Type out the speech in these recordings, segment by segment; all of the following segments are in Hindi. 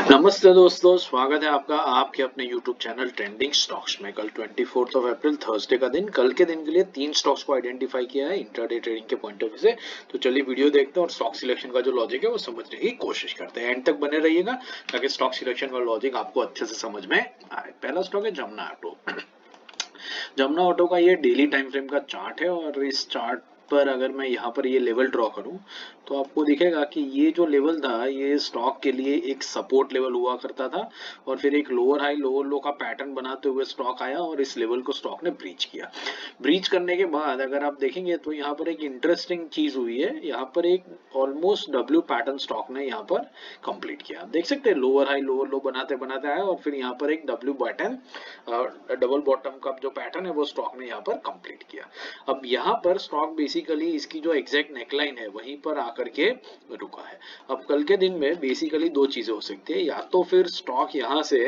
नमस्ते दोस्तों, स्वागत है आपका आपके अपने YouTube चैनल ट्रेंडिंग स्टॉक्स में। कल 24 अप्रैल थर्सडे का दिन, कल के दिन के लिए 3 स्टॉक्स को आइडेंटिफाई किया है इंट्राडे ट्रेडिंग के पॉइंट ऑफ व्यू से। तो चलिए वीडियो देखते हैं और स्टॉक सिलेक्शन का जो लॉजिक है वो समझने की कोशिश करते हैं। एंड तक बने रहिएगा ताकि स्टॉक सिलेक्शन का लॉजिक आपको अच्छे से समझ में आए। पहला स्टॉक है जमुना ऑटो। जमुना ऑटो का ये डेली टाइम फ्रेम का चार्ट है और इस चार्ट पर अगर मैं यहाँ पर ये लेवल ड्रॉ करूं तो आपको दिखेगा कि ये जो लेवल था ये स्टॉक के लिए एक सपोर्ट लेवल हुआ करता था और फिर एक लोअर हाई लोअर लो का पैटर्न बनाते हुए स्टॉक आया और इस लेवल को स्टॉक ने ब्रीच किया। ब्रीच करने के बाद अगर आप देखेंगे तो यहाँ पर एक इंटरेस्टिंग चीज हुई है। यहाँ पर एक ऑलमोस्ट डब्ल्यू पैटर्न स्टॉक ने यहाँ पर कंप्लीट किया। आप देख सकते हैं लोअर हाई लोअर लो बनाते बनाते आया और फिर यहाँ पर एक डब्ल्यू पैटर्न डबल बॉटम का जो पैटर्न है वो स्टॉक ने यहाँ पर कंप्लीट किया। अब यहाँ पर स्टॉक बेसिकली इसकी जो एग्जैक्ट नेकलाइन है वहीं पर आकर के रुका है। अब कल के दिन में बेसिकली दो चीजें हो सकती है, या तो फिर स्टॉक यहाँ से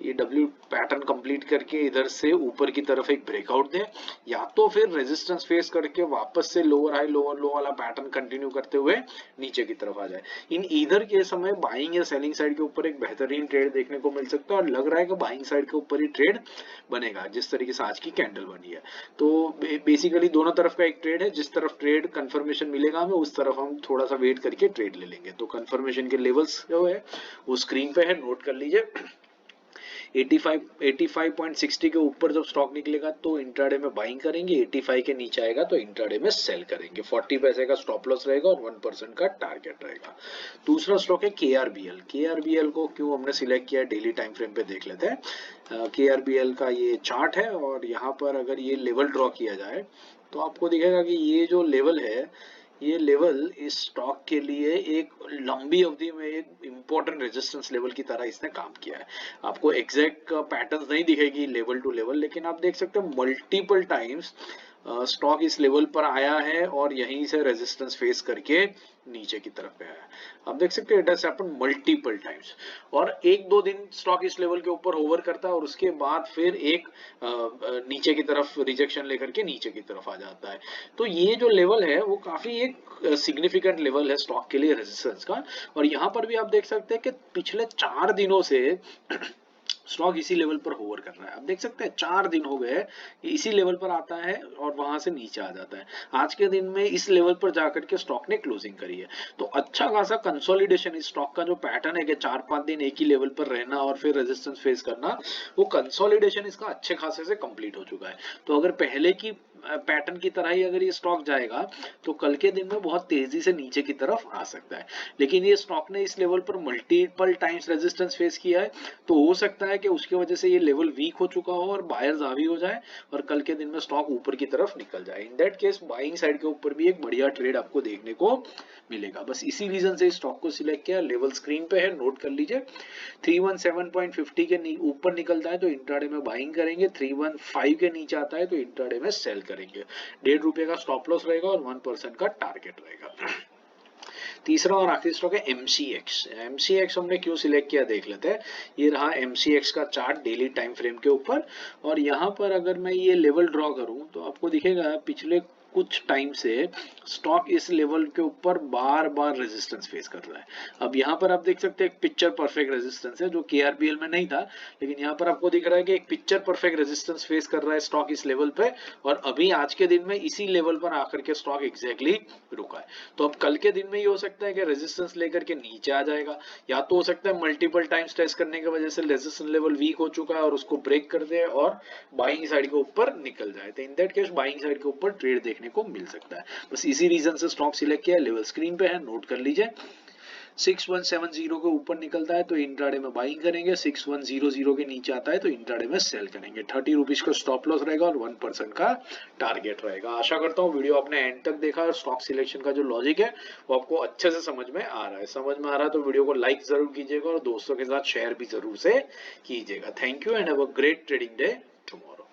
ये डब्ल्यू पैटर्न कंप्लीट करके इधर से ऊपर की तरफ एक ब्रेकआउट दे, या तो फिर रेजिस्टेंस फेस करके वापस से लोअर हाई लोअर लो वाला पैटर्न कंटिन्यू करते हुए नीचे की तरफ आ जाए। इन ईदर के समय बाइंग या सेलिंग साइड के ऊपर एक बेहतरीन ट्रेड देखने को मिल सकता है और लग रहा है कि बाइंग साइड के ऊपर ही ट्रेड बनेगा जिस तरीके से आज की कैंडल बनी है। तो बेसिकली दोनों तरफ का एक ट्रेड है, जिस तरफ ट्रेड कंफर्मेशन मिलेगा हमें उस तरफ हम थोड़ा सा वेट करके ट्रेड ले लेंगे। तो कंफर्मेशन के लेवल्स जो है वो स्क्रीन पे है, नोट कर लीजिए। 85.60 के ऊपर जब स्टॉक निकलेगा तो इंट्राडे में बाइंग करेंगे, 85 के नीचे आएगा तो इंट्राडे में सेल करेंगे। 40 पैसे का स्टॉप लॉस रहेगा और 1% का टारगेट रहेगा। दूसरा स्टॉक है केआरबीएल। केआरबीएल को क्यों हमने सिलेक्ट किया, डेली टाइम फ्रेम पे देख लेते हैं। केआरबीएल का ये चार्ट है और यहाँ पर अगर ये लेवल ड्रॉ किया जाए तो आपको दिखेगा कि ये जो लेवल है ये लेवल इस स्टॉक के लिए एक लंबी अवधि में एक इंपॉर्टेंट रेजिस्टेंस लेवल की तरह इसने काम किया है। आपको एग्जैक्ट पैटर्न्स नहीं दिखेगी लेवल टू लेवल, लेकिन आप देख सकते हो मल्टीपल टाइम्स स्टॉक इस लेवल पर आया है और यहीं से रेजिस्टेंस फेस करके नीचे की तरफ गया है। आप देख सकते हैं it has happened multiple times और एक दो दिन स्टॉक इस लेवल के ऊपर होवर करता है और उसके बाद फिर एक नीचे की तरफ रिजेक्शन लेकर के नीचे की तरफ आ जाता है। तो ये जो लेवल है वो काफी एक सिग्निफिकेंट लेवल है स्टॉक के लिए रेजिस्टेंस का। और यहाँ पर भी आप देख सकते हैं कि पिछले 4 दिनों से स्टॉक इसी लेवल पर होवर कर रहा है। आप देख सकते हैं 4 दिन हो गए इसी लेवल पर आता है और वहां से नीचे आ जाता है। आज के दिन में इस लेवल पर जाकर के स्टॉक ने क्लोजिंग करी है। तो अच्छा खासा कंसोलिडेशन इस स्टॉक का जो पैटर्न है कि 4-5 दिन एक ही लेवल पर रहना और फिर रेजिस्टेंस फेस करना, वो कंसोलिडेशन इसका अच्छे खासे से कंप्लीट हो चुका है। तो अगर पहले की पैटर्न की तरह ही अगर ये स्टॉक जाएगा तो कल के दिन में बहुत तेजी से नीचे की तरफ आ सकता है। लेकिन ये स्टॉक ने इस लेवल पर मल्टीपल टाइम्स रेजिस्टेंस फेस किया है तो हो सकता है कि उसकी वजह से ये लेवल वीक हो चुका हो और बायर्स हावी हो जाए और कल के दिन में स्टॉक ऊपर की तरफ निकल जाए। In that case buying side के ऊपर भी एक बढ़िया ट्रेड आपको देखने को मिलेगा। बस इसी रीजन से स्टॉक को सिलेक्ट किया। लेवल स्क्रीन पे है, नोट कर लीजिए। 317.50 के ऊपर निकलता है तो इंट्राडे में बाइंग करेंगे, 315 के नीचे आता है तो इंट्राडे में सेल करेंगे। ₹1.5 का स्टॉप लॉस रहेगा और 1% का टारगेट रहेगा। तीसरा और आखिरी स्टॉक है एमसीएक्स। एमसीएक्स हमने क्यों सिलेक्ट किया देख लेते हैं। ये रहा एमसीएक्स का चार्ट डेली टाइम फ्रेम के ऊपर और यहाँ पर अगर मैं ये लेवल ड्रॉ करूं तो आपको दिखेगा पिछले कुछ टाइम से स्टॉक इस लेवल के ऊपर बार बार रेजिस्टेंस फेस कर रहा है। अब यहाँ पर आप देख सकते हैं एक पिक्चर परफेक्ट रेजिस्टेंस है जो केआरबीएल में नहीं था, लेकिन यहाँ पर आपको दिख रहा है कि एक पिक्चर परफेक्ट रेजिस्टेंस फेस कर रहा है स्टॉक इस लेवल पे और अभी आज के दिन में इसी लेवल पर आकर के स्टॉक एग्जैक्टली रुका है। तो अब कल के दिन में ये हो सकता है कि रेजिस्टेंस लेकर के नीचे आ जाएगा, या तो हो सकता है मल्टीपल टाइम्स टेस्ट करने की वजह से रेजिस्टेंस लेवल वीक हो चुका है और उसको ब्रेक कर दे और बाइंग साइड के ऊपर निकल जाए। तो in that case buying side के ऊपर ट्रेड देखने को मिल सकता है। बस इसी रीजन से स्टॉक सिलेक्ट किया। लेवल स्क्रीन पे है, नोट कर लीजिए। 6170 के ऊपर निकलता है तो इंट्राडे में बाइंग करेंगे, 6100 के नीचे आता है तो इंट्राडे में सेल करेंगे। ₹30 का स्टॉप लॉस रहेगा और 1% का टारगेट रहेगा। आशा करता हूँ वीडियो आपने एंड तक देखा और स्टॉक सिलेक्शन का जो लॉजिक है वो आपको अच्छे से समझ में आ रहा है। समझ में आ रहा है तो वीडियो को लाइक जरूर कीजिएगा और दोस्तों के साथ शेयर भी जरूर से कीजिएगा। Thank you and have a great trading day tomorrow.